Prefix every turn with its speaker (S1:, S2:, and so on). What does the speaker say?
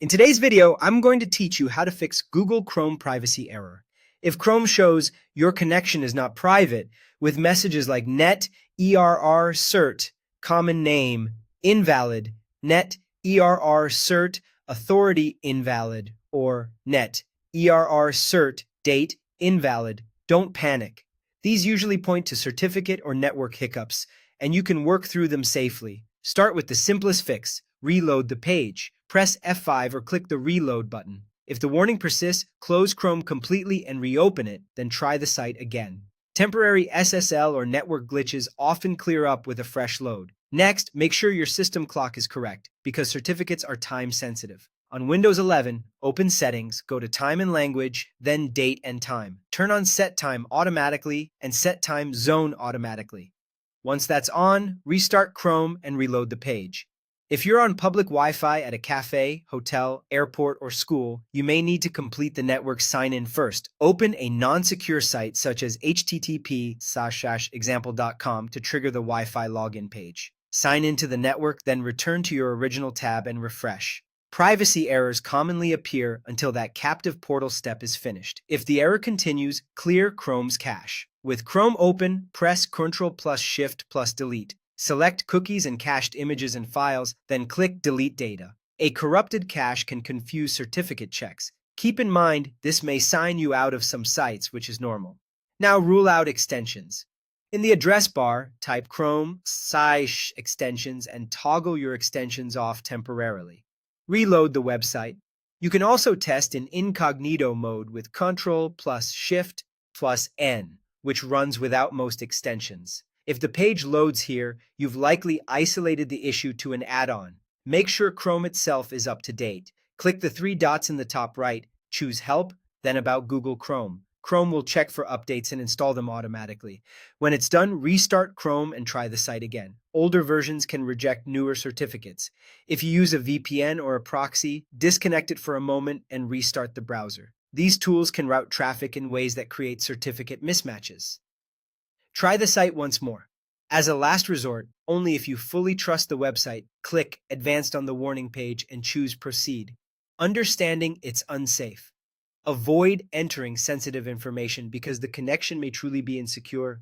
S1: In today's video, I'm going to teach you how to fix Google Chrome privacy error. If Chrome shows your connection is not private, with messages like net err cert, common name, invalid, net err cert, authority invalid, or net err cert, date invalid, don't panic. These usually point to certificate or network hiccups, and you can work through them safely. Start with the simplest fix: reload the page. Press F5 or click the reload button. If the warning persists, close Chrome completely and reopen it, then try the site again. Temporary SSL or network glitches often clear up with a fresh load. Next, make sure your system clock is correct, because certificates are time sensitive. On Windows 11, open Settings, go to Time and Language, then Date and Time. Turn on Set Time Automatically and Set Time Zone Automatically. Once that's on, restart Chrome and reload the page. If you're on public Wi-Fi at a cafe, hotel, airport, or school, you may need to complete the network sign-in first. Open a non-secure site such as http://example.com to trigger the Wi-Fi login page. Sign into the network, then return to your original tab and refresh. Privacy errors commonly appear until that captive portal step is finished. If the error continues, clear Chrome's cache. With Chrome open, press Ctrl+Shift+Delete. Select cookies and cached images and files, then click Delete Data. A corrupted cache can confuse certificate checks. Keep in mind, this may sign you out of some sites, which is normal. Now rule out extensions. In the address bar, type Chrome / extensions and toggle your extensions off temporarily. Reload the website. You can also test in incognito mode with Ctrl+Shift+N, which runs without most extensions. If the page loads here, you've likely isolated the issue to an add-on. Make sure Chrome itself is up to date. Click the three dots in the top right, choose Help, then About Google Chrome. Chrome will check for updates and install them automatically. When it's done, restart Chrome and try the site again. Older versions can reject newer certificates. If you use a VPN or a proxy, disconnect it for a moment and restart the browser. These tools can route traffic in ways that create certificate mismatches. Try the site once more. As a last resort, only if you fully trust the website, click Advanced on the warning page and choose Proceed. Understanding it's unsafe. Avoid entering sensitive information because the connection may truly be insecure.